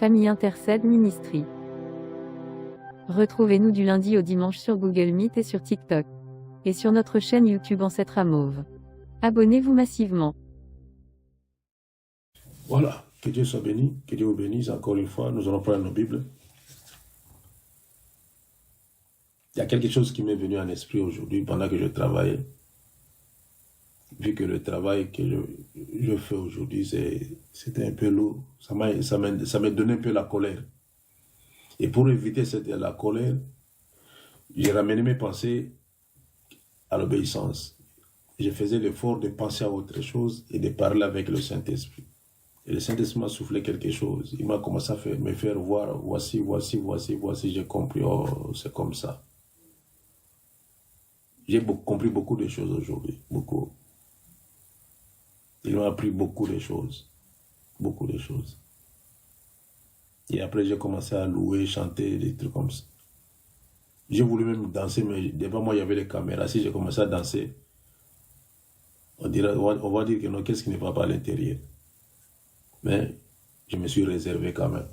Famille Intercède Ministry. Retrouvez-nous du lundi au dimanche sur Google Meet et sur TikTok. Et sur notre chaîne YouTube Ancêtre Mauve. Abonnez-vous massivement. Voilà, que Dieu soit béni, que Dieu vous bénisse encore une fois. Nous allons prendre nos Bibles. Il y a quelque chose qui m'est venu en esprit aujourd'hui pendant que je travaillais. Vu que le travail que je fais aujourd'hui, c'était un peu lourd. Ça m'a donné un peu la colère. Et pour éviter la colère, j'ai ramené mes pensées à l'obéissance. Je faisais l'effort de penser à autre chose et de parler avec le Saint-Esprit. Et le Saint-Esprit m'a soufflé quelque chose. Il m'a commencé à me faire voir, voici, j'ai compris, oh, c'est comme ça. J'ai compris beaucoup de choses aujourd'hui, beaucoup. Il m'a appris beaucoup de choses. Et après, j'ai commencé à louer, chanter, des trucs comme ça. J'ai voulu même danser, mais devant moi, il y avait les caméras. Si j'ai commencé à danser, on va dire que non, qu'est-ce qui ne va pas à l'intérieur. Mais je me suis réservé quand même.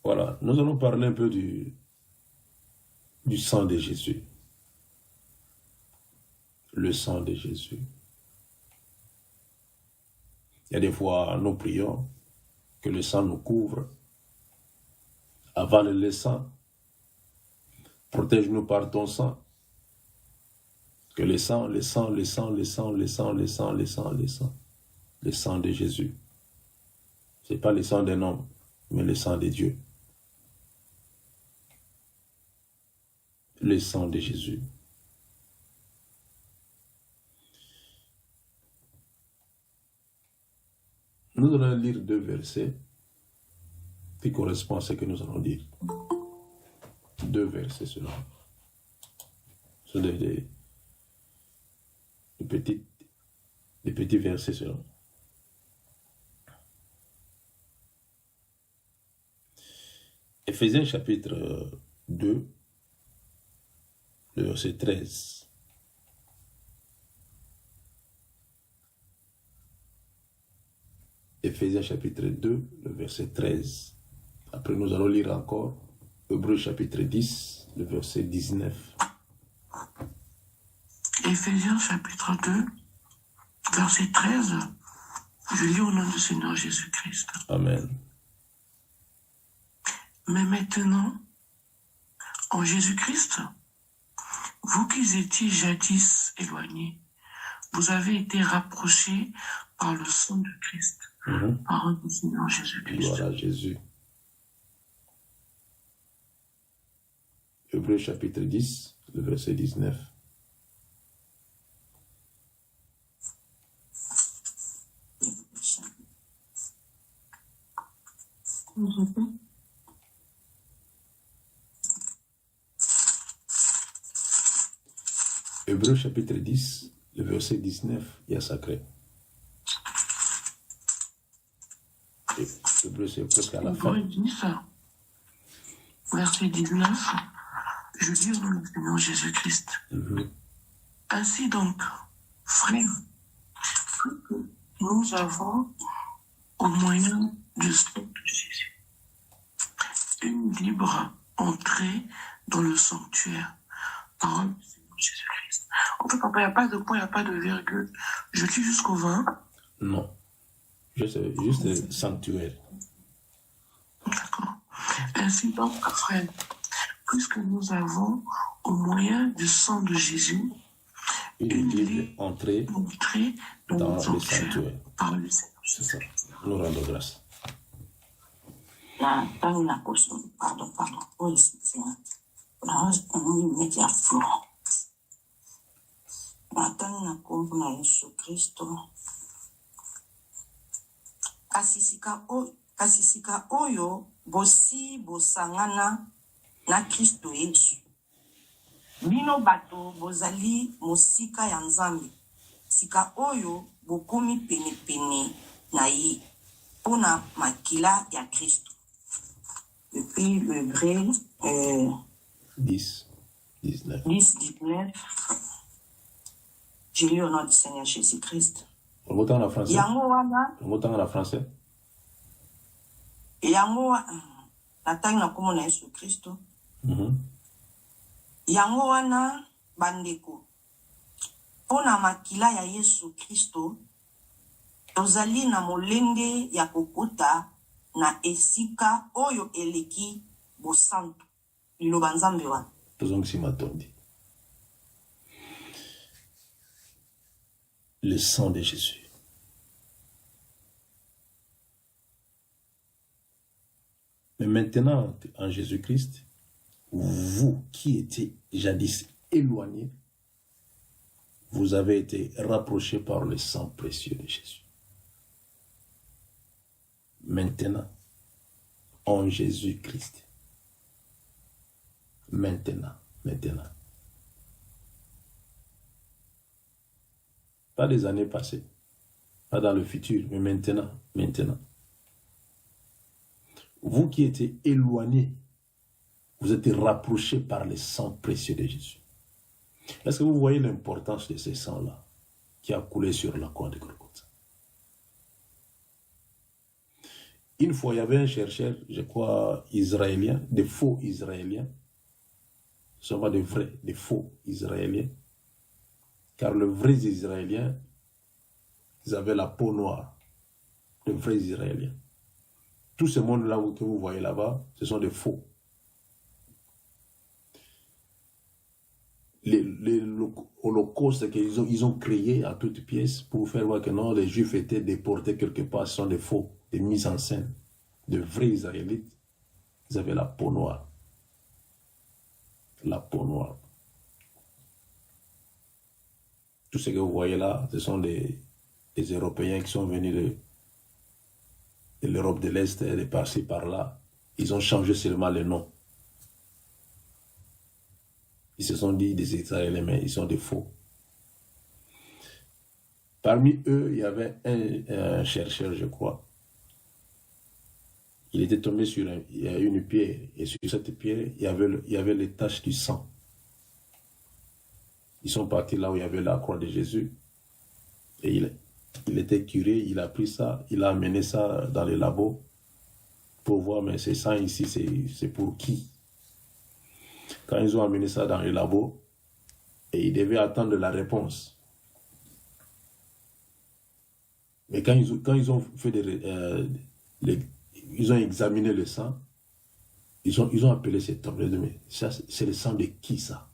Voilà, nous allons parler un peu du sang de Jésus. Le sang de Jésus. Il y a des fois, nous prions que le sang nous couvre. Avale le sang. Protège-nous par ton sang. Que le sang de Jésus. Ce n'est pas le sang d'un homme, mais le sang de Dieu. Le sang de Jésus. Nous allons lire 2 versets qui correspondent à ce que nous allons dire. 2 versets seulement. Ce sont des petits versets seulement. Éphésiens chapitre 2, le verset 13. Éphésiens chapitre 2, le verset 13. Après, nous allons lire encore Hébreux chapitre 10, le verset 19. Éphésiens chapitre 2, verset 13. Je lis au nom du Seigneur Jésus-Christ. Amen. Mais maintenant, en Jésus-Christ, vous qui étiez jadis éloignés, vous avez été rapprochés par le sang de Christ, par le Seigneur Jésus-Christ. Voilà Jésus. Hébreux chapitre 10, le verset 19. Hébreux chapitre 10, le verset 19, il y a sacré. Hébreux, c'est presque à la fin. Hébreux 10, verset 19, je lis au nom du Seigneur Jésus-Christ. Ainsi donc, frères, que nous avons, au moyen du sang de Jésus, une libre entrée dans le sanctuaire. Parole du Seigneur Jésus-Christ. En fait, papa, il n'y a pas de point, il n'y a pas de virgule. Je lis jusqu'au 20. Non. Juste sanctuaire. D'accord. Ainsi donc, frères, puisque nous avons, au moyen du sang de Jésus, une libre entrée dans le sanctuaire. Par le Seigneur. C'est ça. Nous rendons grâce. Pardon. Oui, c'est on met à flot. Natani na kombo na Yesu Kristo. Kasisika oyo bosi bosangana na Kristo Yesu. Bino bato bozali mosika ya Nzambe. Sika oyo bokomi pene na ye pona makila ya Kristo. Depuis le Hébreu 10, 19. Je lis au nom du Seigneur Jésus-Christ. On vote en français. Yango wana. On vote en français. yango natangi na kombo na Yesu Kristo. Yango wana bandeko pona makila ya Yesu Kristo tozali na molenge ya kokota na esika oyo eleki bosantu liloba nzambe wana tozongisi matondi. Le sang de Jésus. Mais maintenant, en Jésus-Christ, vous qui étiez jadis éloignés, vous avez été rapprochés par le sang précieux de Jésus. Maintenant, en Jésus-Christ. Maintenant. Pas des années passées, pas dans le futur, mais maintenant. Vous qui étiez éloignés, vous êtes rapprochés par le sang précieux de Jésus. Est-ce que vous voyez l'importance de ce sang-là qui a coulé sur la croix de Golgotha? Une fois, il y avait un chercheur, je crois, israélien, des faux Israéliens. Ce ne sont pas des vrais, des faux Israéliens. Car les vrais Israéliens, ils avaient la peau noire. Les vrais Israéliens. Tout ce monde-là que vous voyez là-bas, ce sont des faux. L'Holocauste qu'ils ont créé à toutes pièces pour faire voir que non, les Juifs étaient déportés quelque part, ce sont des faux, des mises en scène. De vrais Israélites, ils avaient la peau noire. La peau noire. Tout ce que vous voyez là, ce sont des Européens qui sont venus de l'Europe de l'Est, de par-ci, par-là. Ils ont changé seulement le nom. Ils se sont dit des Israéliens, mais ils sont des faux. Parmi eux, il y avait un chercheur, je crois. Il était tombé sur une pierre, et sur cette pierre, il y avait les taches du sang. Ils sont partis là où il y avait la croix de Jésus. Et il était curé, il a pris ça, il a amené ça dans le labo pour voir, mais ce sang ici, c'est pour qui? Quand ils ont amené ça dans le labo, et ils devaient attendre la réponse. Mais quand ils ont fait ils ont examiné le sang, ils ont appelé cet homme, mais c'est le sang de qui ça?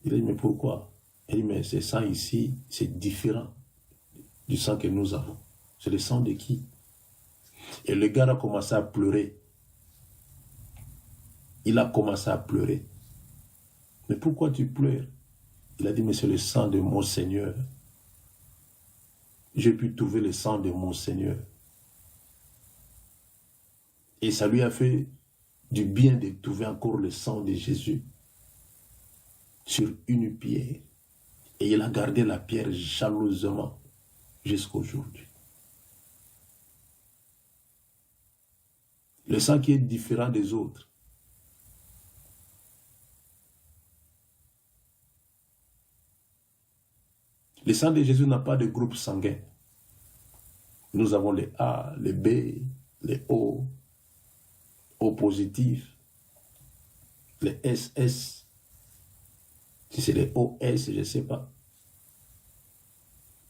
Il a dit, mais pourquoi? Il dit, mais ce sang ici, c'est différent du sang que nous avons. C'est le sang de qui? Et le gars a commencé à pleurer. Il a commencé à pleurer. Mais pourquoi tu pleures? Il a dit, mais c'est le sang de mon Seigneur. J'ai pu trouver le sang de mon Seigneur. Et ça lui a fait du bien de trouver encore le sang de Jésus sur une pierre. Et il a gardé la pierre jalousement jusqu'à aujourd'hui. Le sang qui est différent des autres. Le sang de Jésus n'a pas de groupe sanguin. Nous avons les A, les B, les O, O positif, les SS. Si c'est les OS, je ne sais pas.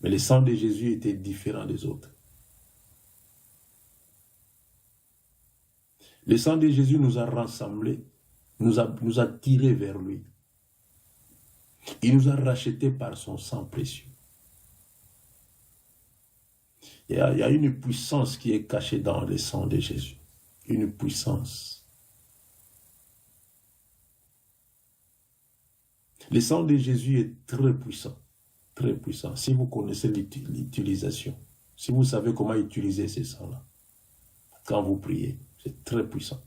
Mais le sang de Jésus était différent des autres. Le sang de Jésus nous a rassemblés, nous a tirés vers lui. Il nous a rachetés par son sang précieux. Il y a une puissance qui est cachée dans le sang de Jésus. Une puissance. Le sang de Jésus est très puissant. Très puissant. Si vous connaissez l'utilisation, si vous savez comment utiliser ce sang-là, quand vous priez, c'est très puissant.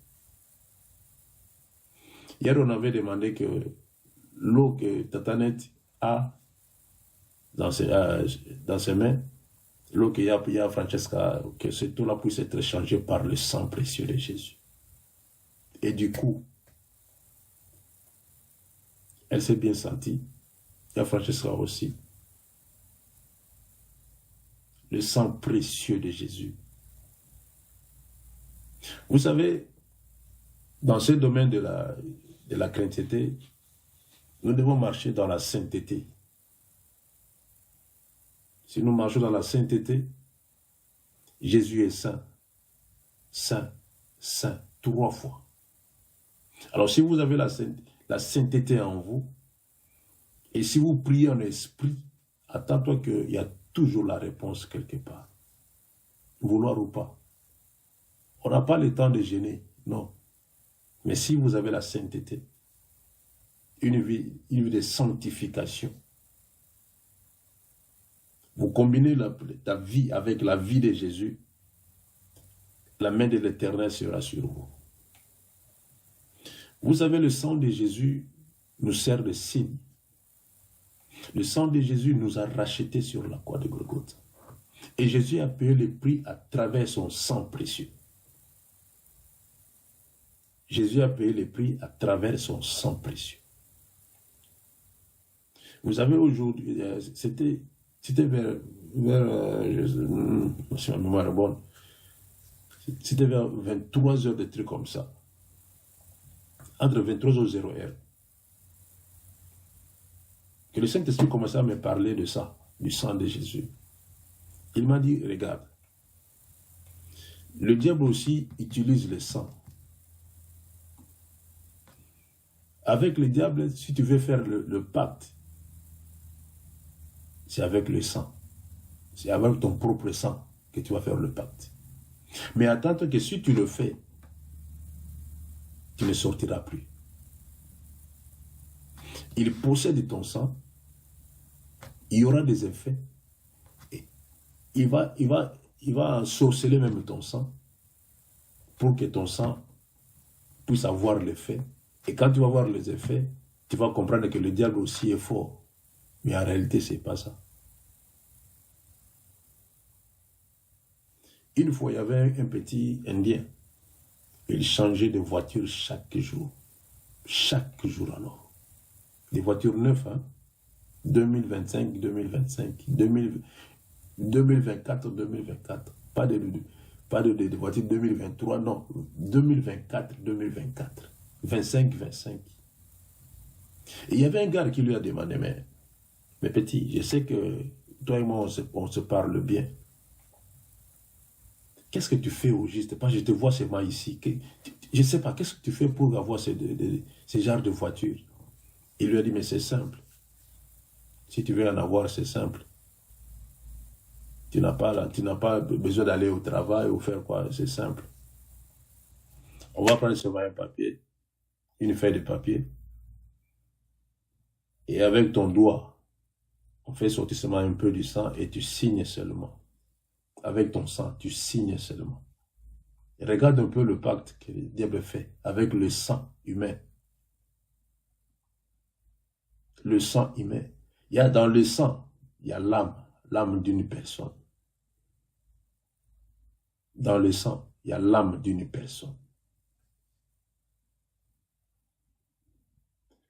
Hier, on avait demandé que l'eau que Tatanette a dans ses mains, l'eau qu'il y a Francesca, que cette eau-là puisse être échangée par le sang précieux de Jésus. Et du coup, elle s'est bien sentie. Il y a Francesca aussi. Le sang précieux de Jésus Vous savez, dans ce domaine de la chrétienté, nous devons marcher dans la sainteté. Si nous marchons dans la sainteté, Jésus est saint, saint, saint, 3 fois. Alors si vous avez la sainteté en vous, et si vous priez en esprit, attends-toi qu'il y a toujours la réponse quelque part. Vouloir ou pas. On n'a pas le temps de gêner, non. Mais si vous avez la sainteté, une vie de sanctification, vous combinez ta vie avec la vie de Jésus, la main de l'Éternel sera sur vous. Vous savez, le sang de Jésus nous sert de signe. Le sang de Jésus nous a rachetés sur la croix de Golgotha. Et Jésus a payé le prix à travers son sang précieux. Jésus a payé le prix à travers son sang précieux. Vous savez, aujourd'hui, c'était vers si ma mémoire est bonne, c'était vers 23 heures, des trucs comme ça. Entre 23h et 0h. Que le Saint-Esprit commençait à me parler de ça, du sang de Jésus. Il m'a dit, regarde, le diable aussi utilise le sang. Avec le diable, si tu veux faire le pacte, c'est avec le sang. C'est avec ton propre sang que tu vas faire le pacte. Mais attends-toi que si tu le fais, tu ne sortiras plus. Il possède ton sang, il y aura des effets, et il va ensorceler même ton sang, pour que ton sang puisse avoir l'effet. Et quand tu vas voir les effets, tu vas comprendre que le diable aussi est fort. Mais en réalité, ce n'est pas ça. Une fois, il y avait un petit Indien. Il changeait de voiture chaque jour. Chaque jour alors. Des voitures neuves, hein? 2025, 2025, 2024, 2024. Pas de voitures 2023, non. 2024, 2024. 25, 25. Et il y avait un gars qui lui a demandé, mais petit, je sais que toi et moi, on se parle bien. Qu'est-ce que tu fais au juste? Parce que je te vois seulement ici. Je ne sais pas, qu'est-ce que tu fais pour avoir ce genre de voiture? Il lui a dit, mais c'est simple. Si tu veux en avoir, c'est simple. Tu n'as pas besoin d'aller au travail ou faire quoi, c'est simple. On va prendre seulement un papier, une feuille de papier. Et avec ton doigt, on fait sortir seulement un peu du sang et tu signes seulement. Avec ton sang, tu signes seulement. Et regarde un peu le pacte que le diable fait avec le sang humain. Le sang humain. Il y a dans le sang, il y a l'âme d'une personne. Dans le sang, il y a l'âme d'une personne.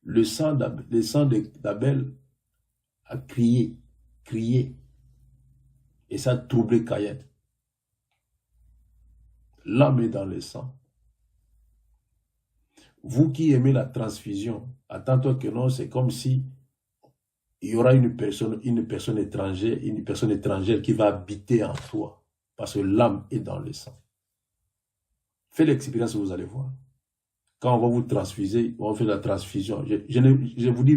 Le sang d'Abel a crié. Et ça a troublé Caïn. L'âme est dans le sang. Vous qui aimez la transfusion, attends-toi que non, c'est comme si il y aura une personne étrangère qui va habiter en toi. Parce que l'âme est dans le sang. Faites l'expérience, vous allez voir. Quand on va vous transfuser, on va faire la transfusion. Je ne vous dis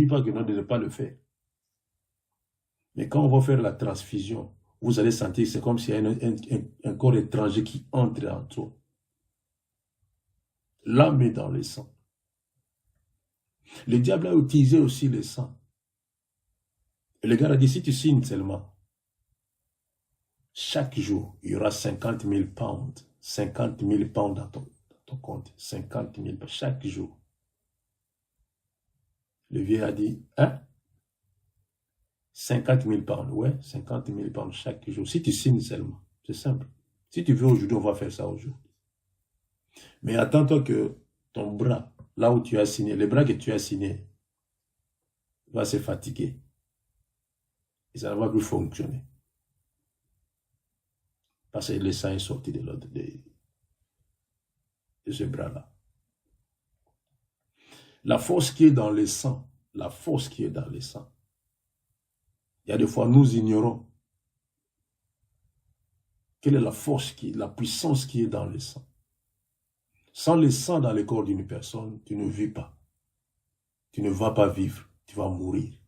pas que non, de ne pas le faire. Mais quand on va faire la transfusion, vous allez sentir que c'est comme s'il y a un corps étranger qui entre en toi. L'âme est dans le sang. Le diable a utilisé aussi le sang. Et le gars a dit, si tu signes seulement, chaque jour, il y aura 50 000 pounds. 50 000 pounds dans ton compte. 50 000 chaque jour. Le vieux a dit, hein? 50 000 pounds, ouais, 50 000 pounds chaque jour. Si tu signes seulement, c'est simple. Si tu veux aujourd'hui, on va faire ça aujourd'hui. Mais attends-toi que ton bras, là où tu as signé, le bras que tu as signé, va se fatiguer. Et ça ne va plus fonctionner. Parce que le sang est sorti de l'autre. de ce bras-là. La force qui est dans le sang, la force qui est dans le sang. Il y a des fois, nous ignorons quelle est la force, la puissance qui est dans le sang. Sans le sang dans le corps d'une personne, tu ne vis pas. Tu ne vas pas vivre, tu vas mourir.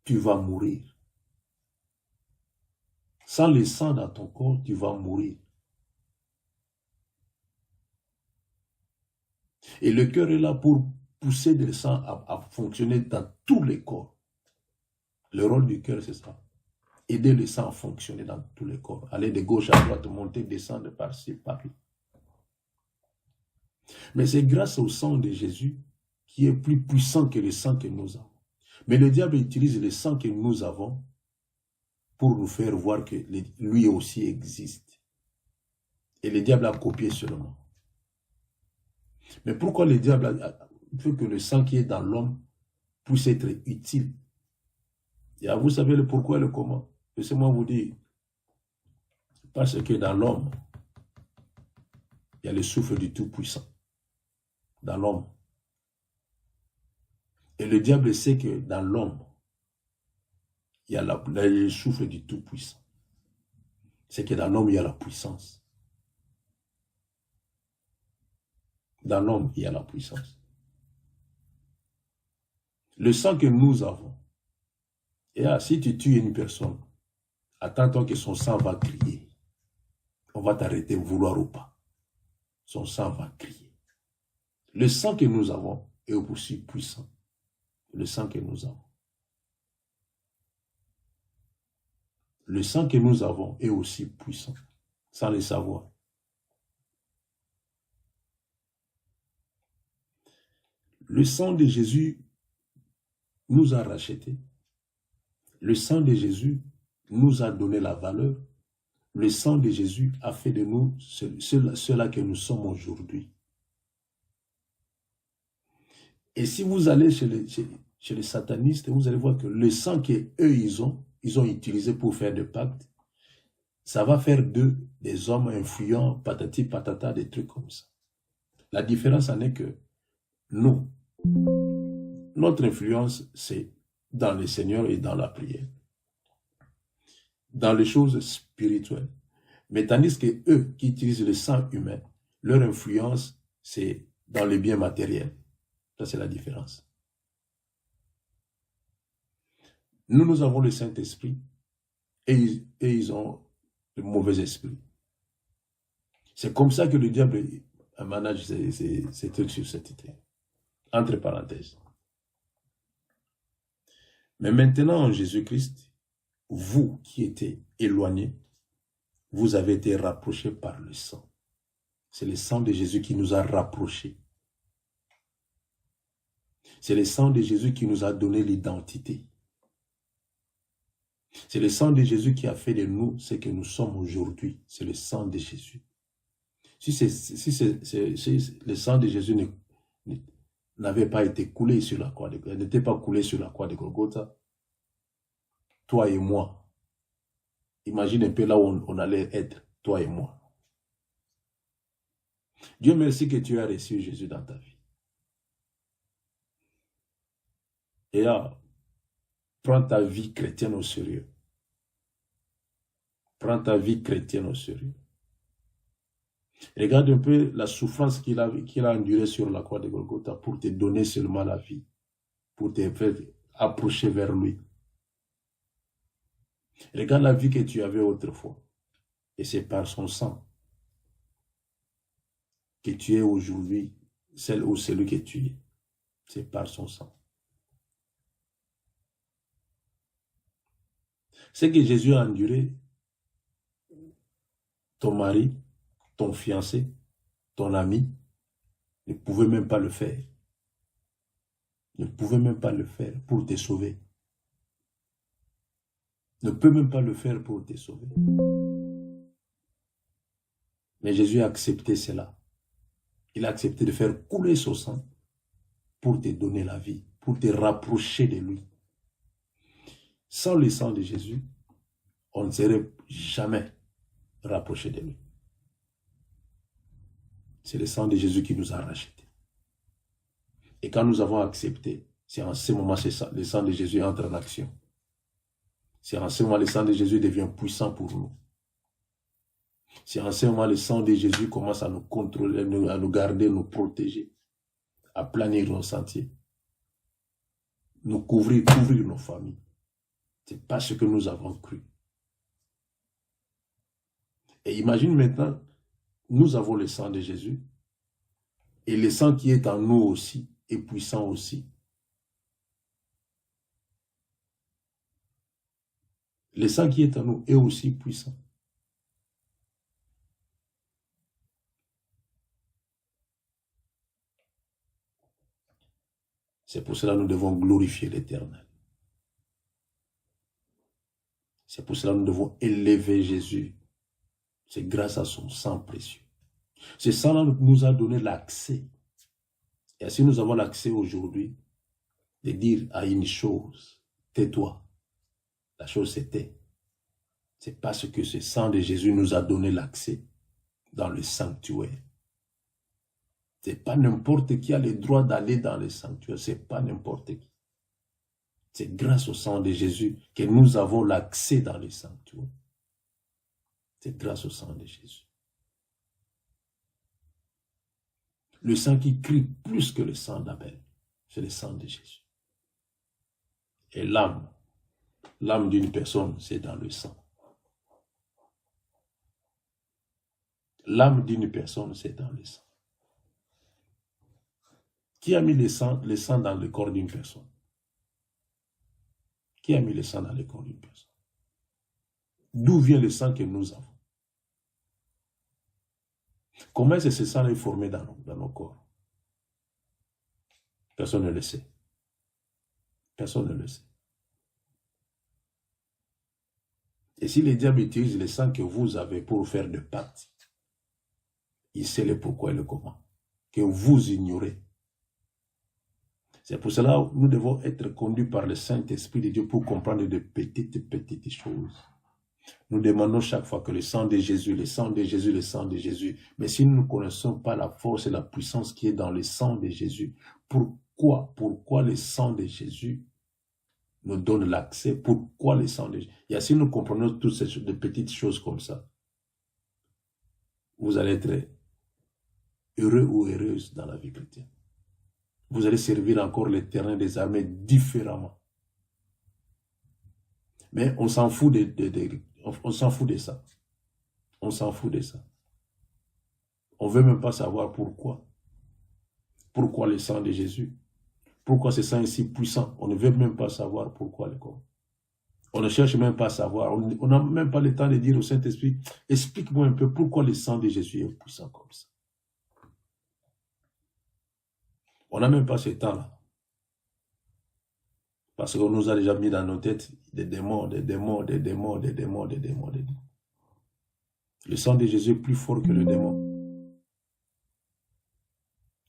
Tu vas mourir. Sans le sang dans ton corps, tu vas mourir. Et le cœur est là pour pousser le sang à fonctionner dans tous les corps. Le rôle du cœur, c'est ça. Aider le sang à fonctionner dans tous les corps. Aller de gauche à droite, monter, descendre par-ci, par-là. Mais c'est grâce au sang de Jésus qui est plus puissant que le sang que nous avons. Mais le diable utilise le sang que nous avons pour nous faire voir que lui aussi existe. Et le diable a copié seulement. Mais pourquoi le diable veut que le sang qui est dans l'homme puisse être utile? Et vous savez le pourquoi et le comment. Laissez-moi vous dire. Parce que dans l'homme, il y a le souffle du Tout-Puissant. Dans l'homme. Et le diable sait que dans l'homme, il y a le souffle du Tout-Puissant. C'est que dans l'homme, il y a la puissance. Dans l'homme, il y a la puissance. Le sang que nous avons, et là, si tu tues une personne, attends-toi que son sang va crier. On va t'arrêter, vouloir ou pas. Son sang va crier. Le sang que nous avons est aussi puissant. Le sang que nous avons. Le sang que nous avons est aussi puissant, sans le savoir. Le sang de Jésus nous a rachetés. Le sang de Jésus nous a donné la valeur. Le sang de Jésus a fait de nous ceux-là que nous sommes aujourd'hui. Et si vous allez chez les satanistes, vous allez voir que le sang qu'eux ils ont utilisé pour faire des pactes, ça va faire d'eux des hommes influents, patati patata, des trucs comme ça. La différence en est que nous, notre influence, c'est dans le Seigneur et dans la prière. Dans les choses spirituelles. Mais tandis que eux qui utilisent le sang humain, leur influence, c'est dans les biens matériels. Ça, c'est la différence. Nous avons le Saint-Esprit et ils ont le mauvais esprit. C'est comme ça que le diable manage ces trucs sur cette terre. Entre parenthèses. Mais maintenant, en Jésus-Christ, vous qui étiez éloignés, vous avez été rapprochés par le sang. C'est le sang de Jésus qui nous a rapprochés. C'est le sang de Jésus qui nous a donné l'identité. C'est le sang de Jésus qui a fait de nous ce que nous sommes aujourd'hui. C'est le sang de Jésus. Si le sang de Jésus n'avait pas été coulé sur la croix n'était pas coulé sur la croix de Golgotha, toi et moi, imagine un peu là où on allait être, toi et moi. Dieu merci que tu as reçu Jésus dans ta vie. Et là, prends ta vie chrétienne au sérieux. Prends ta vie chrétienne au sérieux. Regarde un peu la souffrance qu'il a endurée sur la croix de Golgotha pour te donner seulement la vie, pour te faire approcher vers lui. Regarde la vie que tu avais autrefois. Et c'est par son sang que tu es aujourd'hui, celle ou celui que tu es. C'est par son sang. Ce que Jésus a enduré, ton mari, ton fiancé, ton ami, ne pouvait même pas le faire. Ne pouvait même pas le faire pour te sauver. Ne peut même pas le faire pour te sauver. Mais Jésus a accepté cela. Il a accepté de faire couler son sang pour te donner la vie, pour te rapprocher de lui. Sans le sang de Jésus, on ne serait jamais rapproché de lui. C'est le sang de Jésus qui nous a rachetés. Et quand nous avons accepté, c'est en ce moment que le sang de Jésus entre en action. C'est en ce moment que le sang de Jésus devient puissant pour nous. C'est en ce moment que le sang de Jésus commence à nous contrôler, à nous garder, nous protéger, à planir nos sentiers, nous couvrir nos familles. C'est pas ce que nous avons cru. Et imagine maintenant, nous avons le sang de Jésus, et le sang qui est en nous aussi est puissant aussi. Le sang qui est en nous est aussi puissant. C'est pour cela que nous devons glorifier l'Éternel. C'est pour cela que nous devons élever Jésus. C'est grâce à son sang précieux. Ce sang-là nous a donné l'accès. Et si nous avons l'accès aujourd'hui de dire à une chose, tais-toi. La chose c'était. C'est parce que ce sang de Jésus nous a donné l'accès dans le sanctuaire. C'est pas n'importe qui a le droit d'aller dans le sanctuaire. C'est pas n'importe qui. C'est grâce au sang de Jésus que nous avons l'accès dans le sanctuaire. C'est grâce au sang de Jésus. Le sang qui crie plus que le sang d'Abel, c'est le sang de Jésus. Et l'âme d'une personne, c'est dans le sang. L'âme d'une personne, c'est dans le sang. Qui a mis le sang dans le corps d'une personne? Qui a mis le sang dans le corps d'une personne? D'où vient le sang que nous avons? Comment est-ce que ce sang est formé dans nos corps? Personne ne le sait. Personne ne le sait. Et si le diable utilise le sang que vous avez pour faire de pacte, il sait le pourquoi et le comment, que vous ignorez. C'est pour cela que nous devons être conduits par le Saint-Esprit de Dieu pour comprendre de petites choses. Nous demandons chaque fois que le sang de Jésus, le sang de Jésus, le sang de Jésus. Mais si nous ne connaissons pas la force et la puissance qui est dans le sang de Jésus, pourquoi le sang de Jésus nous donne l'accès? Pourquoi le sang de Jésus? Et si nous comprenons toutes ces petites choses comme ça, vous allez être heureux ou heureuse dans la vie chrétienne. Vous allez servir encore l'Éternel des armées différemment. Mais on s'en fout on s'en fout de ça. On s'en fout de ça. On ne veut même pas savoir pourquoi. Pourquoi le sang de Jésus? Pourquoi ce sang est si puissant? On ne veut même pas savoir pourquoi le corps. On ne cherche même pas à savoir. On n'a même pas le temps de dire au Saint-Esprit, explique-moi un peu pourquoi le sang de Jésus est puissant comme ça. On n'a même pas ce temps-là. Parce qu'on nous a déjà mis dans nos têtes des démons. Le sang de Jésus est plus fort que le démon.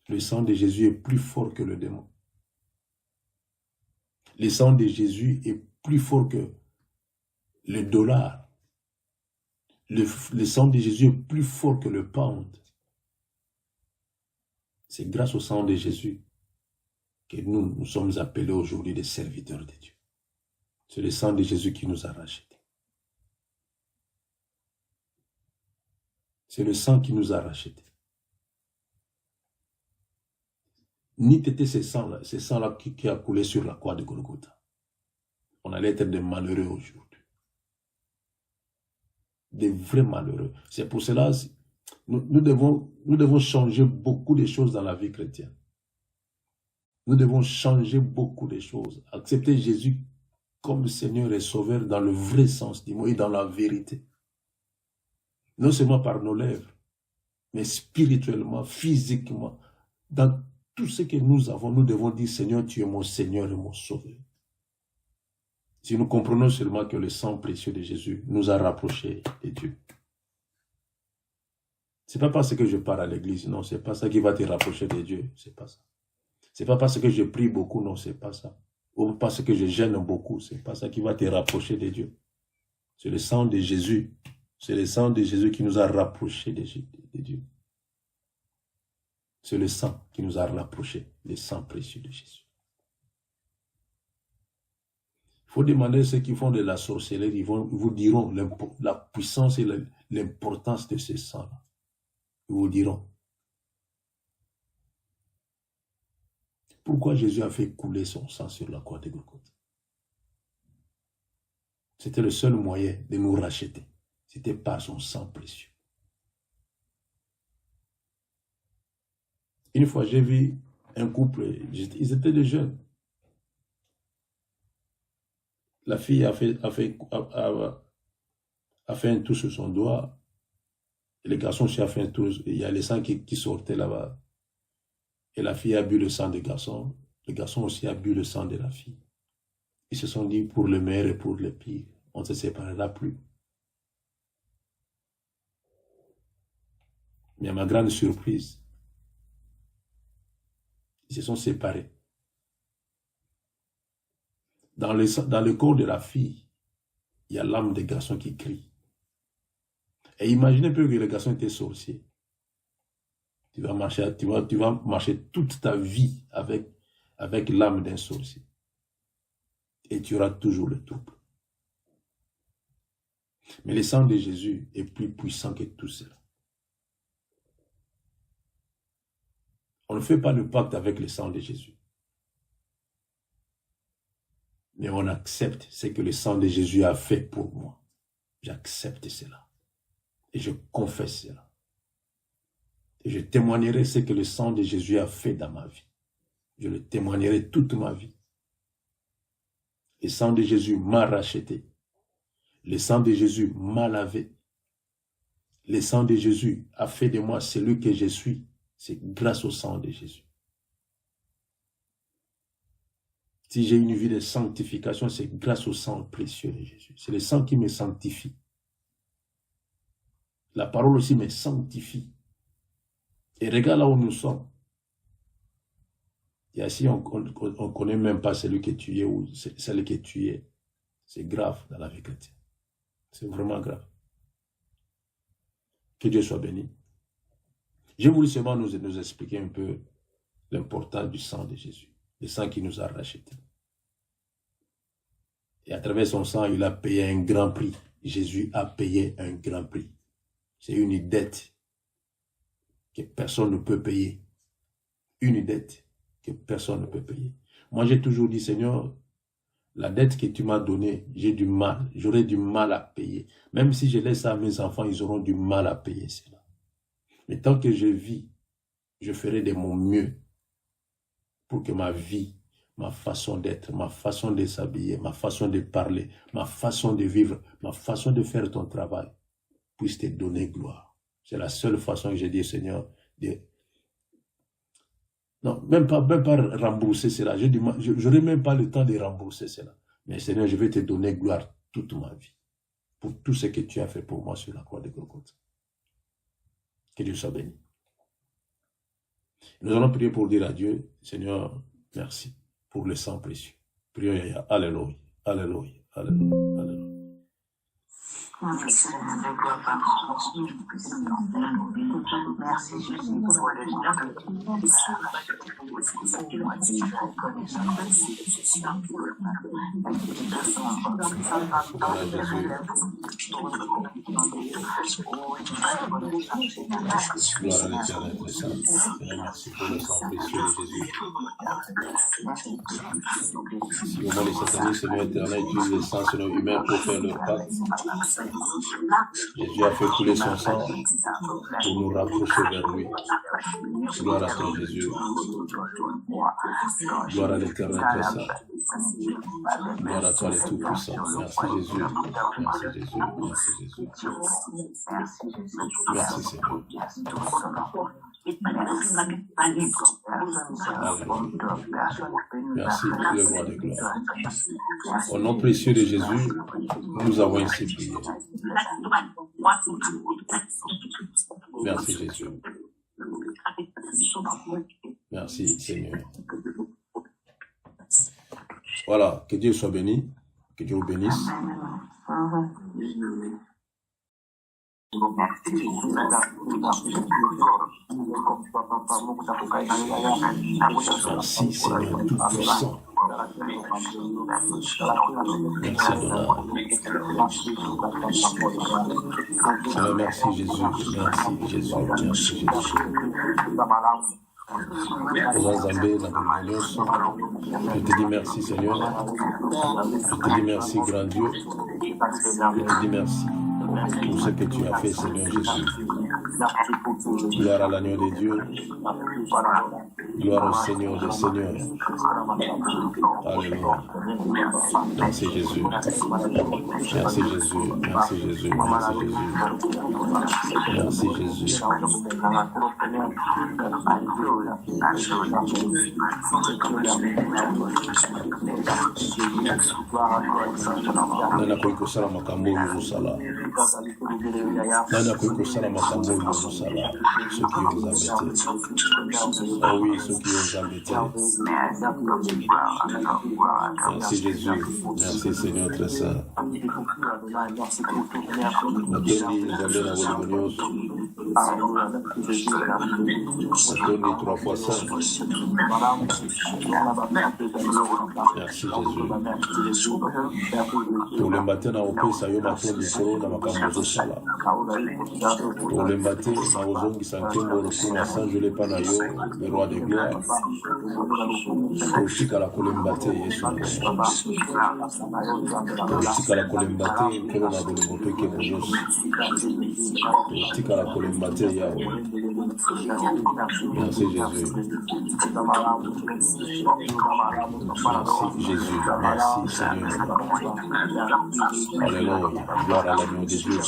Le sang de Jésus est plus fort que le démon. Le sang de Jésus est plus fort que le dollar. Le sang de Jésus est plus fort que le pound. C'est grâce au sang de Jésus que nous sommes appelés aujourd'hui des serviteurs de Dieu. C'est le sang de Jésus qui nous a rachetés. C'est le sang qui nous a rachetés. Ni t'était ce sang-là qui a coulé sur la croix de Golgotha. On allait être des malheureux aujourd'hui. Des vrais malheureux. C'est pour cela que nous devons changer beaucoup de choses dans la vie chrétienne. Nous devons changer beaucoup de choses. Accepter Jésus comme Seigneur et Sauveur dans le vrai sens du mot et dans la vérité. Non seulement par nos lèvres, mais spirituellement, physiquement. Dans tout ce que nous avons, nous devons dire, Seigneur, tu es mon Seigneur et mon Sauveur. Si nous comprenons seulement que le sang précieux de Jésus nous a rapprochés de Dieu. Ce n'est pas parce que je pars à l'église, non, ce n'est pas ça qui va te rapprocher de Dieu, ce n'est pas ça. Ce n'est pas parce que je prie beaucoup, non, ce n'est pas ça. Ou parce que je gêne beaucoup, ce n'est pas ça qui va te rapprocher de Dieu. C'est le sang de Jésus. C'est le sang de Jésus qui nous a rapprochés de Dieu. C'est le sang qui nous a rapprochés, le sang précieux de Jésus. Il faut demander à ceux qui font de la sorcellerie, ils vous diront la puissance et l'importance de ce sang-là. Ils vous diront. Pourquoi Jésus a fait couler son sang sur la croix de Golgotha? C'était le seul moyen de nous racheter. C'était par son sang précieux. Une fois, j'ai vu un couple, ils étaient des jeunes. La fille a fait un tour sur son doigt. Et le garçon aussi a fait un tour. Il y a le sang qui sortait là-bas. Et la fille a bu le sang du garçon. Le garçon aussi a bu le sang de la fille. Ils se sont dit, pour le meilleur et pour le pire, on ne se séparera plus. Mais à ma grande surprise, ils se sont séparés. Dans le corps de la fille, il y a l'âme des garçons qui crie. Et imaginez un peu que le garçon était sorcier. Tu vas marcher toute ta vie avec l'âme d'un sorcier. Et tu auras toujours le trouble. Mais le sang de Jésus est plus puissant que tout cela. On ne fait pas le pacte avec le sang de Jésus. Mais on accepte ce que le sang de Jésus a fait pour moi. J'accepte cela. Et je confesse cela. Et je témoignerai ce que le sang de Jésus a fait dans ma vie. Je le témoignerai toute ma vie. Le sang de Jésus m'a racheté. Le sang de Jésus m'a lavé. Le sang de Jésus a fait de moi celui que je suis. C'est grâce au sang de Jésus. Si j'ai une vie de sanctification, c'est grâce au sang précieux de Jésus. C'est le sang qui me sanctifie. La parole aussi me sanctifie. Et regarde là où nous sommes. Et ainsi, on ne connaît même pas celui que tu es ou celle que tu es. C'est grave dans la vie chrétienne. C'est vraiment grave. Que Dieu soit béni. J'ai voulu seulement nous expliquer un peu l'importance du sang de Jésus. Le sang qui nous a rachetés. Et à travers son sang, il a payé un grand prix. Jésus a payé un grand prix. C'est une dette que personne ne peut payer. Une dette que personne ne peut payer. Moi, j'ai toujours dit, Seigneur, la dette que tu m'as donnée, j'aurai du mal à payer. Même si je laisse ça à mes enfants, ils auront du mal à payer cela. Mais tant que je vis, je ferai de mon mieux pour que ma vie, ma façon d'être, ma façon de s'habiller, ma façon de parler, ma façon de vivre, ma façon de faire ton travail puisse te donner gloire. C'est la seule façon que j'ai dit, Seigneur, non, même pas rembourser cela. Je n'aurai même pas le temps de rembourser cela. Mais Seigneur, je vais te donner gloire toute ma vie pour tout ce que tu as fait pour moi sur la croix de Golgotha. Que Dieu soit béni. Nous allons prier pour dire à Dieu, Seigneur, merci pour le sang précieux. Prions, Alléluia, Alléluia, Alléluia, Alléluia. Merci Jésus pour le sang précieux de Jésus. Si au moins les satanistes, Seigneur éternel, utilisent le sang selon humain pour faire leur pacte, Jésus a fait couler son sang pour nous rapprocher vers lui. Gloire à toi, Jésus. Gloire à l'Éternel Très Saint. Gloire à toi, le Tout-Puissant. Merci Jésus. Merci Jésus. Merci Jésus. Merci Seigneur. Merci, le roi de gloire. Au nom précieux de Jésus, nous avons ainsi prié. Merci Jésus. Merci Seigneur. Voilà, que Dieu soit béni, que Dieu vous bénisse. Merci Seigneur Tout-Puissant. Merci Adonai. Seigneur, merci Jésus. Merci Jésus. Merci Jésus. Je te dis merci Seigneur. Je te dis merci grand Dieu. Je te dis merci pour ce que tu as fait Seigneur Jésus. Gloire à l'agneau de Dieu. Gloire au Seigneur des Seigneurs. Alléluia. Merci Jésus. Merci Jésus. Merci Jésus. Merci Jésus. Merci Jésus. Nana koiko sala makambo musala. Nana koiko sala makambo musala. Ceux qui ont embêtés. Oh oui, ceux qui ont embêtés. Merci Jésus. Merci Seigneur très saint. Natoni Nzambe na Bolibonios. Natoni 3 fois 5. Merci Jésus. Pour le matin na opesa yo matin likolo na makambo zosala. Pour le matin na ozongisa nkembo lokuma sanjole pa na yo le roi de gloire. Otikala kolemba te Yesu. Otikala kolemba te nkolo na bolingo mpe nkembo nyonso. Otikala kolemba te Yahweh. Merci Jésus. Merci Jésus. Merci Seigneur. Alléluia. Gloire à l'agneau de Dieu.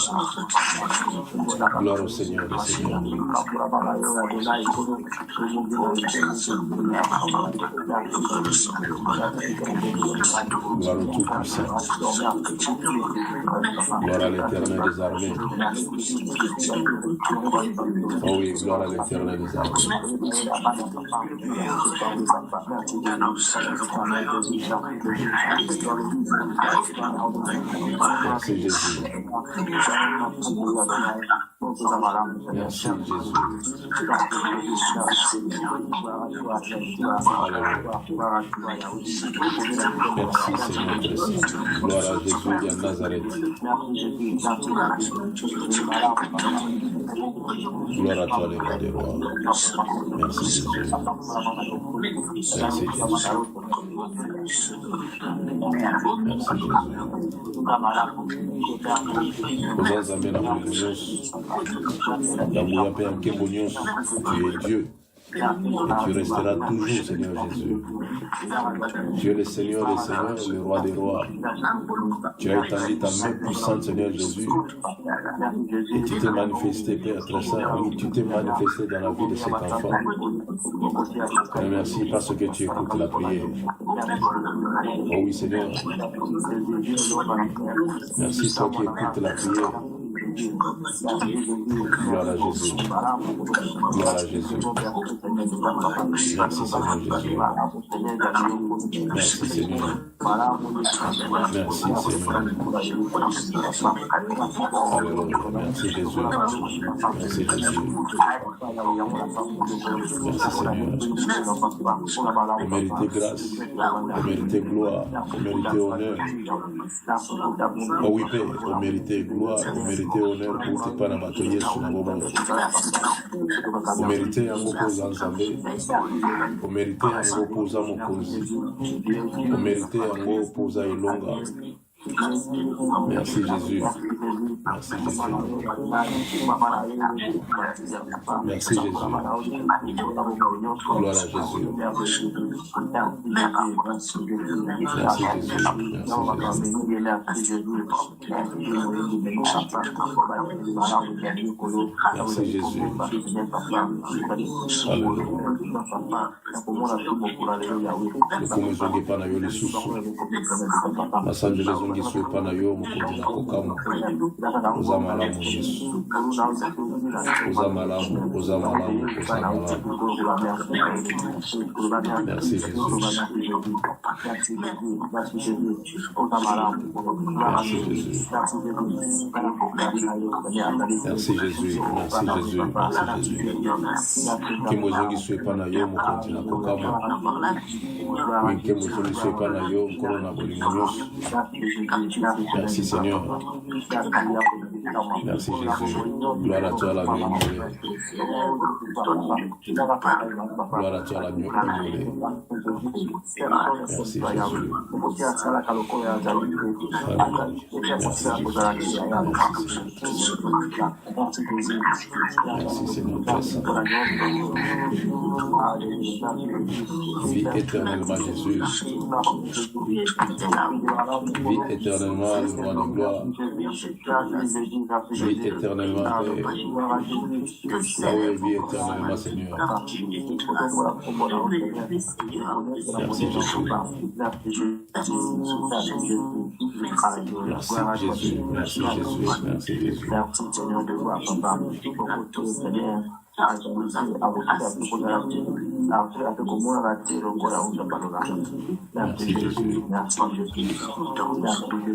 Gloire au Seigneur des Seigneurs. Gloire au Tout-Puissant. Gloire à l'Éternel des armées. Oh oui, gloire à l'Éternel des armées. Merci Jésus. Merci Jésus. Merci Seigneur Christ. Gloire à Jésus de Nazareth. Gloire à toi le roi des rois. Merci Jésus. Merci Jésus. Merci Jésus. Ozazambe na Bolibonios. Yamouya pe Nkembo nyonso. Tu es Dieu. Et tu resteras toujours, Seigneur Jésus. Tu es le Seigneur des Seigneurs, le Roi des Rois. Tu as étendu ta main puissante, Seigneur Jésus. Et tu t'es manifesté, Père très saint. Oui, tu t'es manifesté dans la vie de cet enfant. Et merci parce que tu écoutes la prière. Oh oui, Seigneur. Merci toi qui écoutes la prière. Gloire à Jésus. Gloire à Jésus. Merci Seigneur Jésus. Merci Seigneur. Merci Seigneur. Alléluia. Merci Jésus. Merci Jésus. Merci Seigneur. Vous méritez grâce. Vous méritez gloire. Vous méritez honneur. Oh oui, Père. Vous méritez gloire. Vous méritez honneur pour te pas n'abattre Yesu na bomba. Vous méritez yango poza Nzambe. Vous méritez yango poza mokonzi. Vous méritez yango poza elonga. Merci Jésus. Merci Jésus. Merci Jésus. Gloire à Jésus. Merci Jésus. Merci Jésus. Alléluia. Lokomo zongi pana yo lisusu. Masanje zongi ngiswe pana yo mokonzi na kokamo oza malamu Yesu oza malamu oza malamu oza malamu. Merci Jésus. Merci Jésus. Merci Jésus. Merci Jésus. Merci Jésus. Kimozongi soepa na yo mokonzi na kokama. Kimozongi soepa na yo nkolo na bolingo nyonso. Merci Seigneur. Merci Jésus. Gloire à toi l'agneau immolé. Gloire à toi l'agneau immolé. Merci Jésus. Merci Seigneur Père Saint. Vie éternellement Jésus. Vie éternellement le roi de gloire. Vie éternellement Père. Yahweh, vie éternellement Seigneur. Merci Jésus. Merci Jésus. Merci Jésus. Merci Jésus. Merci Jésus.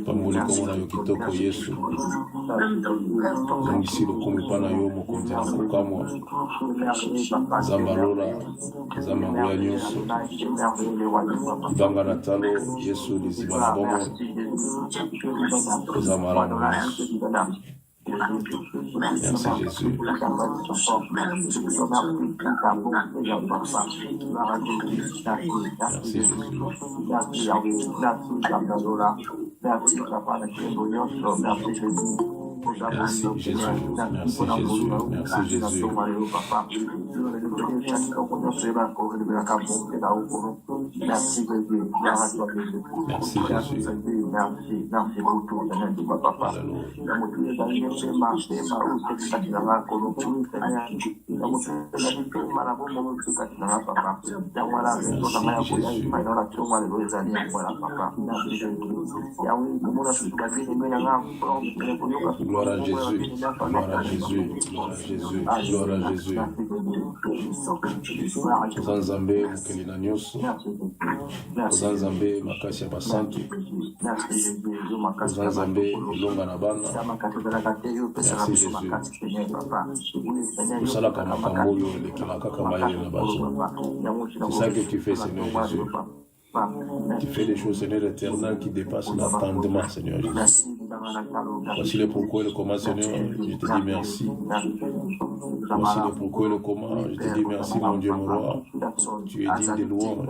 Pamuli komona yo kitoko Yesu. Zongisi lokomi pana yo mokonzi na kokamwa. Zambalola, zambangoya nyonso. Ibanga na talo Yesu liziba na bomo. Oza malamu nyonso. Merci Jésus. Merci Jésus. Merci Jésus, merci Jésus, merci Jésus. Merci Jésus. Gloire à Jésus, gloire à Jésus, gloire à Jésus, gloire à Jésus. Zanzambe mukelina nyonso. Zanzambe makasi ya basantu. Zanzambe ilonga na bana. Merci Jésus. Osalaka makambo oyo elekelaka kaka mayele na bato. C'est ça que tu fais Seigneur Jésus. Tu fais des choses, Seigneur éternel, qui dépassent l'entendement, Seigneur Jésus. Voici le pourquoi et le comment, Seigneur. Je te dis merci. Voici le pourquoi et le comment. Je te dis merci, mon Dieu, mon roi. Tu es digne de louange.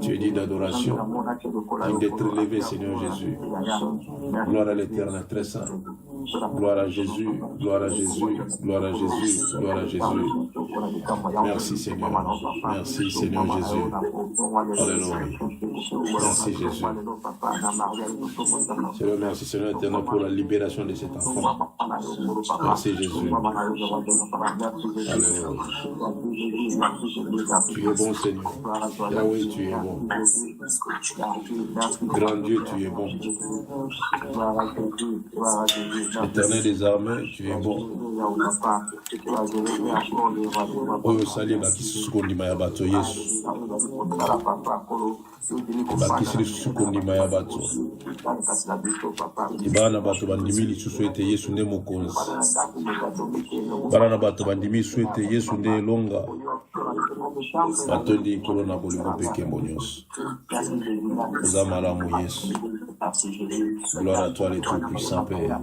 Tu es digne d'adoration. Digne d'être élevé, Seigneur Jésus. Gloire à l'Éternel, très saint. Gloire à Jésus, gloire à Jésus, gloire à Jésus, gloire à Jésus. Merci Seigneur. Merci Seigneur Jésus. Alléluia. Merci Jésus. Seigneur, merci Seigneur éternel pour la libération de cet enfant. Merci Jésus. Alléluia. Tu es bon Seigneur. Yahweh, tu es bon. Grand Dieu, tu es bon. Éternel des armées, tu es bon. Oyo sali bakisi kondima ya bato Yesu. Bakisi lisusu kondima ya bato. Ibana bato bandimi lisusu ete Yesu nde mokonzi. Bana bato bandimi lisusu ete Yesu nde elonga. Batondi nkolo na bolingo mpe nkembo nyonso. Oza malamu Yesu. Gloire à toi le Tout-Puissant Père.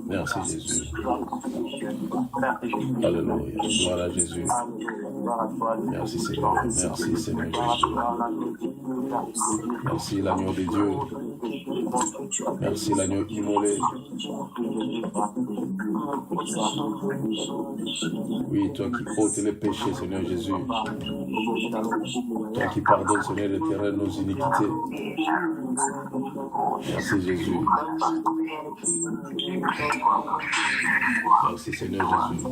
Merci Jésus. Alléluia. Gloire à Jésus. Merci Seigneur. Merci Seigneur Jésus. Merci l'agneau de Dieu. Merci l'agneau immolé. Oui, toi qui ôtes les péchés, Seigneur Jésus. Toi qui pardonnes, Seigneur l'éternel, nos iniquités. Merci Jésus. Merci Seigneur Jésus.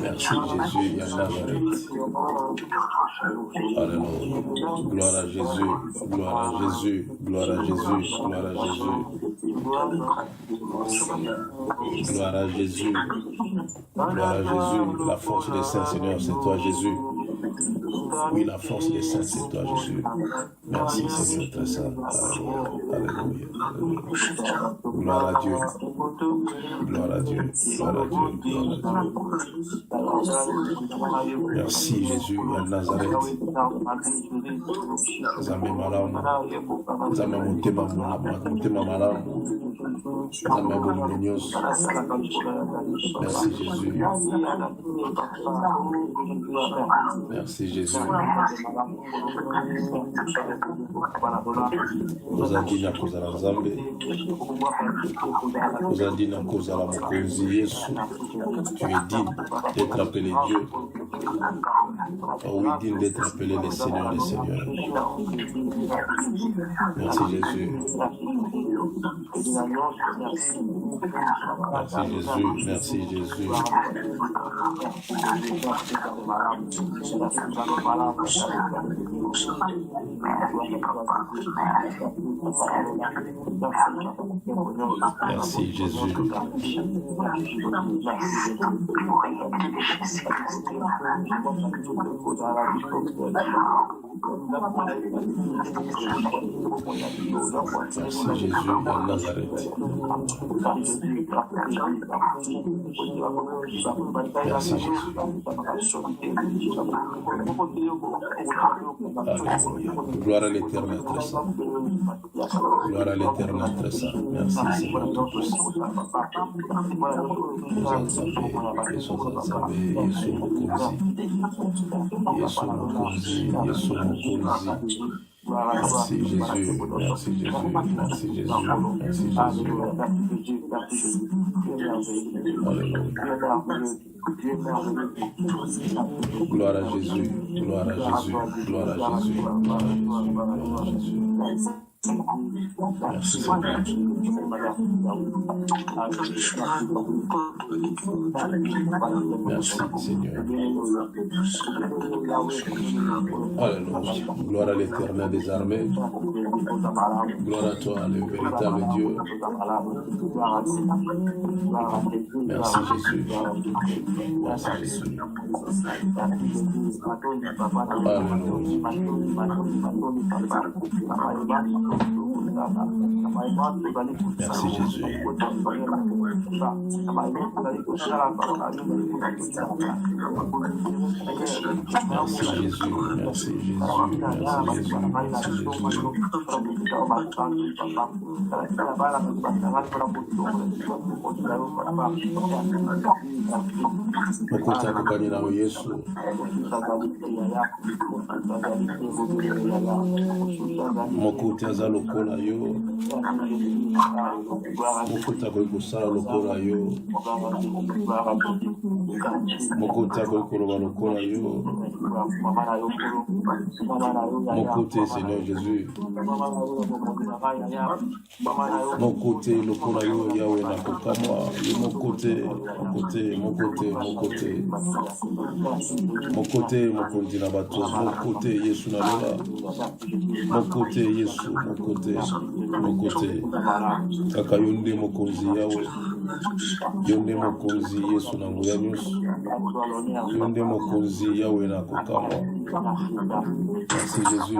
Merci Jésus, il y a Nazareth. Alléluia. Gloire à Jésus, gloire à Jésus, gloire à Jésus, gloire à Jésus. Gloire à Jésus. Gloire à Jésus. La force des saints, Seigneur, c'est toi, Jésus. Oui, la force des saints, c'est toi, Jésus. Merci, Seigneur, très saint. Alléluia. Gloire à Dieu. Gloire à Dieu. Gloire à Dieu. Gloire à Dieu. Merci, Jésus, à Nazareth. Zame malamu. Zame motema malamu. Zame abomineux. Merci, Jésus. Merci, Jésus. Ozadina kozala Nzambe. Ozadina kozala mokonzi Yesu. Tu es digne d'être appelé Dieu. Oh oui, digne d'être appelé le Seigneur des Seigneurs. Merci Jésus. Merci Jésus. Merci Jésus. Merci Jésus. Merci Jésus à Nazareth. Merci Jésus. Alléluia. Gloire à l'Éternel très saint. Gloire à l'Éternel très saint. Merci Seigneur. Merci Jésus, merci Jésus, merci Jésus, merci Jésus. Alléluia. Gloire à Jésus, gloire à Jésus, gloire à Jésus, gloire à Jésus, gloire à Jésus. Merci Seigneur. Merci Seigneur. Alléluia. Gloire à l'Éternel des armées. Gloire à toi, le véritable Dieu. Merci Jésus. Merci Jésus. Alléluia. Merci Jésus. Merci Jésus. Merci Jésus. Merci Jésus. Merci Jésus. Mokote akokani na Yesu. Mokote aza lokola yo. Mokote akoki kosala lokola yo. Mokote akoki koloba lokola yo. Mokote Seigneur Jésus. Mokote lokola yo Yahweh na kokamwa. Yo mokote, mokote, mokote, mokote. Mokote mokondi na bato. Mokote Yesu na lola. Mokote Yesu, mokote, mokote. Kaka yonde mokonzi Yahweh. Yonde mokonzi Yesu na nguya nyusu. Yonde mokonzi Yahweh na kokamwa. Merci Jésus.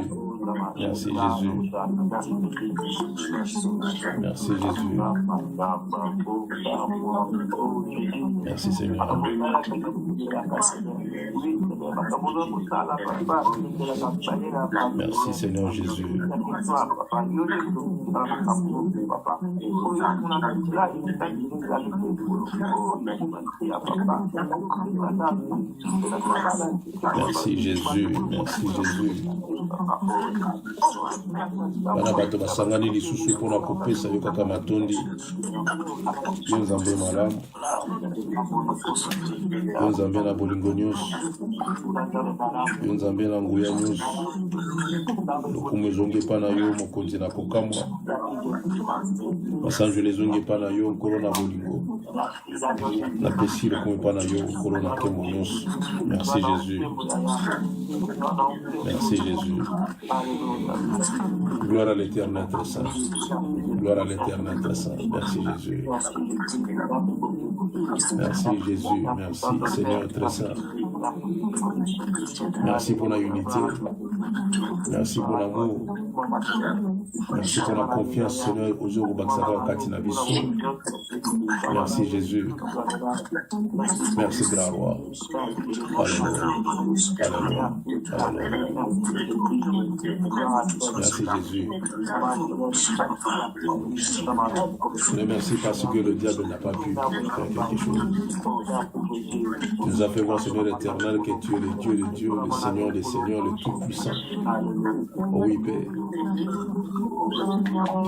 Merci Jésus. Merci Jésus. Merci Seigneur. Merci Seigneur Jésus. Merci Jésus. Merci Jésus. bana bato basangani lisusu mpona kopesa yo kaka matondi yo nzambe malamu yo nzambe na bolingo nyonso yo nzambe na nguya nyonso lokumu ezongi epa na yo mokonzi na kokamwa basanjelo ezongi epa na yo nkolo na bolingo napesi lokumu epa na yo nkolo na nkembo nyonso. Merci Jésus. Merci Jésus. Gloire à l'Éternel très saint. Gloire à l'Éternel très saint. Merci Jésus. Merci Jésus. Merci Seigneur très saint. Merci pour la unité. Merci pour l'amour. Merci pour la confiance, Seigneur, aux jours où Baksara Katina Bisso. Merci Jésus. Merci grand roi. Alléluia. Alléluia. Alléluia. Merci Jésus. Je remercie parce que le diable n'a pas pu faire quelque chose. Tu nous as fait voir, Seigneur éternel, que tu es le Dieu des dieux, le Seigneur des seigneurs, le Tout-Puissant. Oh oui, Père.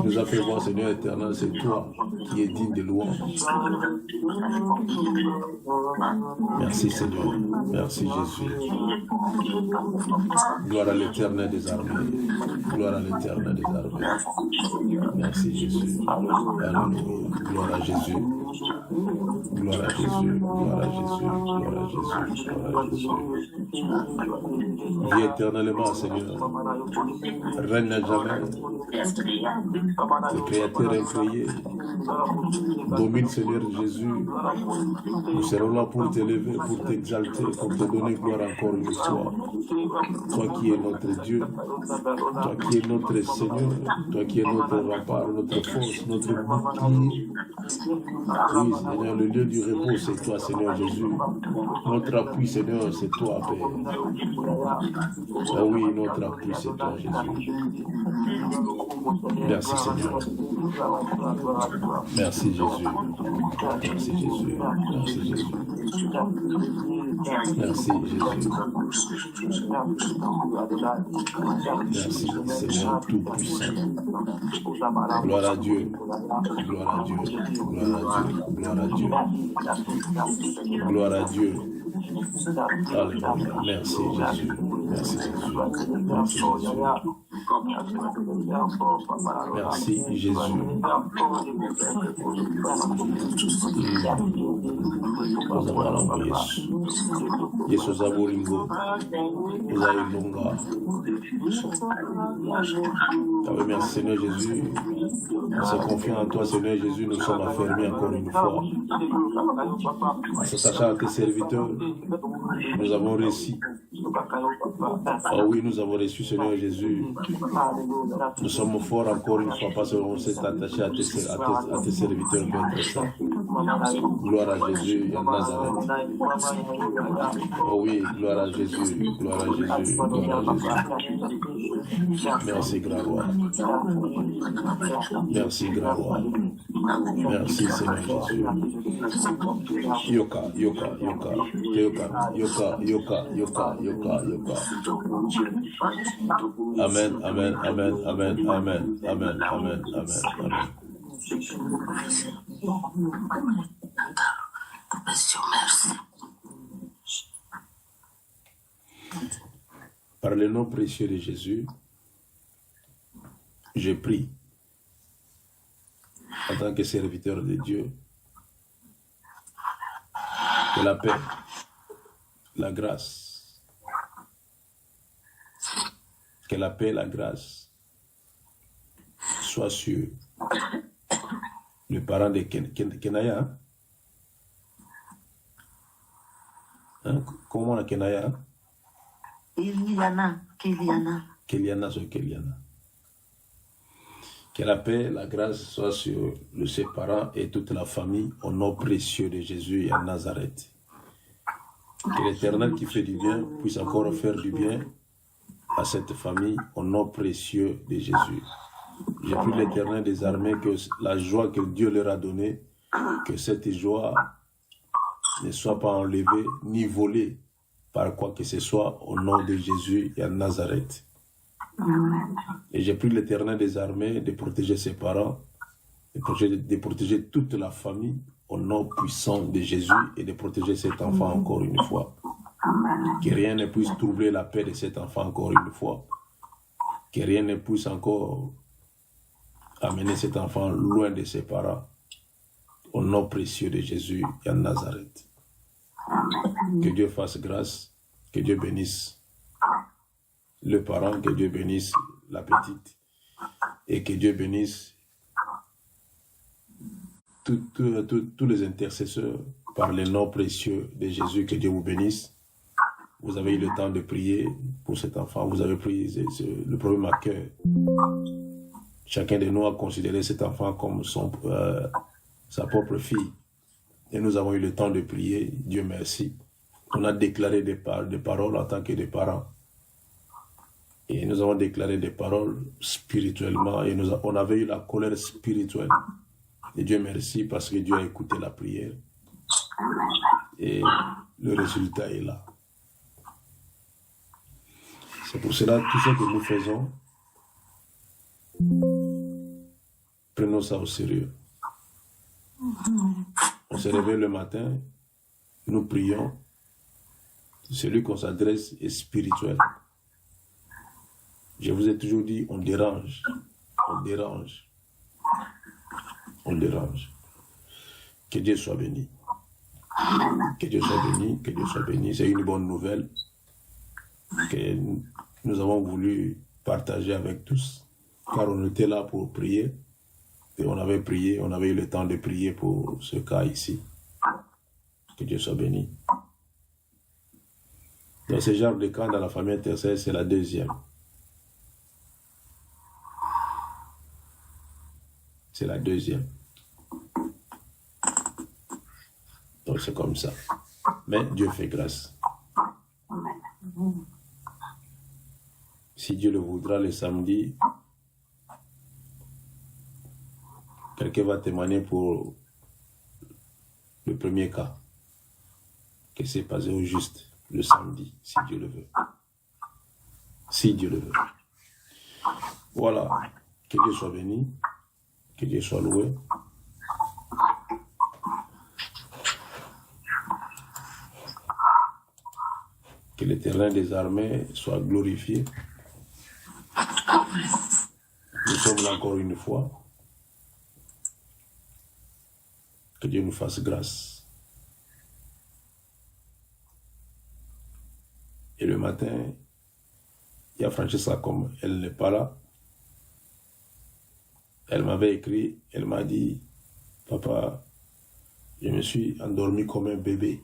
Tu nous as fait voir, Seigneur éternel, c'est toi qui es digne de louange. Merci Seigneur. Merci Jésus. Gloire à l'Éternel des armées. Gloire à l'Éternel des armées. Merci Jésus. Alléluia. Gloire à Jésus. Gloire à Jésus. Gloire à Jésus. Gloire à Jésus. Gloire à Jésus. Vis éternellement, Seigneur. Règne à jamais. Le Créateur incréé. Domine, Seigneur Jésus. Nous serons là pour t'élever, pour t'exalter, pour te donner gloire encore une fois. Toi qui es notre Dieu, toi qui es notre Seigneur, toi qui es notre rempart, notre force, notre bouclier. Oui, Seigneur, le lieu du repos, c'est toi, Seigneur Jésus. Notre appui, Seigneur, c'est toi, Père. Oh oui, notre appui, c'est toi, Jésus. Merci, Seigneur. Merci, Jésus. Merci, Jésus. Merci, Jésus. Merci, Jésus. Merci, Seigneur Tout-Puissant. Gloire à Dieu. Gloire à Dieu. Gloire à Dieu. Gloire à Dieu. Gloire à Dieu. Alléluia. Merci, Jésus. Merci, Jésus. Merci, Jésus. Merci, Jésus. Yesu Zabolingo, Zailonga. Merci Seigneur Jésus. On se confie en toi, Seigneur Jésus. Nous sommes affermis encore une fois. En s'attachant à tes serviteurs, nous avons réussi. Oh oui, nous avons reçu, Seigneur Jésus. Nous sommes forts encore une fois parce qu'on s'est attaché à tes serviteurs, Père Saint. Gloire à Jésus et à Nazareth. Oh oui, gloire à Jésus, gloire à Jésus, gloire à Jésus. Merci, grand roi. Merci, grand roi. Merci, Seigneur Jésus. Yoka, yoka, yoka, yoka, yoka, yoka, yoka, yoka, yoka. Amen, amen, amen, amen, amen, amen, amen, amen, Par le nom précieux de Jésus, je prie en tant que serviteur de Dieu que la paix, la grâce, que la paix et la grâce soient sur le parent de Kenaya. Comment on Kenaya? Keliana sur Keliana. Que la paix, la grâce soit sur ses parents et toute la famille au nom précieux de Jésus et à Nazareth. Que l'Éternel qui fait du bien puisse encore faire du bien à cette famille au nom précieux de Jésus. J'ai pris l'Éternel des armées que la joie que Dieu leur a donnée, que cette joie ne soit pas enlevée ni volée par quoi que ce soit au nom de Jésus et à Nazareth. Et j'ai pris l'Éternel des armées de protéger ses parents, de protéger toute la famille au nom puissant de Jésus et de protéger cet enfant encore une fois. Que rien ne puisse troubler la paix de cet enfant encore une fois. Que rien ne puisse encore amener cet enfant loin de ses parents. Au nom précieux de Jésus et en Nazareth. Que Dieu fasse grâce, que Dieu bénisse le parent, que Dieu bénisse la petite et que Dieu bénisse tous les intercesseurs par le nom précieux de Jésus. Que Dieu vous bénisse. Vous avez eu le temps de prier pour cet enfant. Vous avez pris le problème à cœur. Chacun de nous a considéré cet enfant comme sa propre fille. Et nous avons eu le temps de prier. Dieu merci. On a déclaré des paroles en tant que des parents. Et nous avons déclaré des paroles spirituellement. Et on avait eu la colère spirituelle. Et Dieu merci parce que Dieu a écouté la prière. Et le résultat est là. C'est pour cela, tout ce que nous faisons, prenons ça au sérieux. On se réveille le matin, nous prions. Celui qu'on s'adresse est spirituel. Je vous ai toujours dit, on dérange. On dérange. On dérange. Que Dieu soit béni. Que Dieu soit béni, que Dieu soit béni. C'est une bonne nouvelle que nous avons voulu partager avec tous, car on était là pour prier. Et on avait prié, on avait eu le temps de prier pour ce cas ici. Que Dieu soit béni. Dans ce genre de cas, dans la famille intercelle, c'est la deuxième. C'est la deuxième. Donc c'est comme ça. Mais Dieu fait grâce. Si Dieu le voudra, le samedi, quelqu'un va témoigner pour le premier cas qui s'est passé au juste le samedi, si Dieu le veut. Si Dieu le veut. Voilà. Que Dieu soit béni. Que Dieu soit loué. Que l'Éternel des armées soit glorifié. Nous sommes là encore une fois. Que Dieu nous fasse grâce. Et le matin, il y a Francesca, comme elle n'est pas là. Elle m'avait écrit, elle m'a dit, papa, je me suis endormi comme un bébé.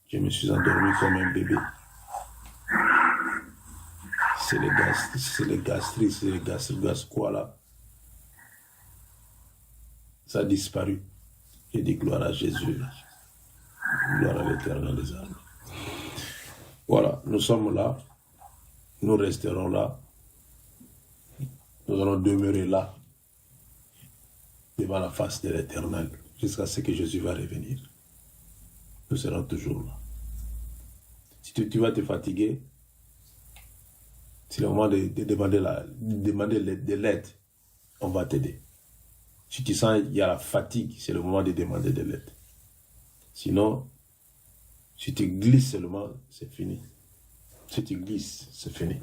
Je me suis endormi comme un bébé. C'est les gastrites, c'est les gastrites, quoi là. Ça a disparu. J'ai dit gloire à Jésus. Gloire à l'Éternel des armées. Voilà, nous sommes là. Nous resterons là. Nous allons demeurer là, devant la face de l'Éternel, jusqu'à ce que Jésus va revenir. Nous serons toujours là. Si tu vas te fatiguer, c'est le moment de demander de l'aide. On va t'aider. Si tu sens qu'il y a la fatigue, c'est le moment de demander de l'aide. Sinon, si tu glisses seulement, c'est fini. Si tu glisses, c'est fini.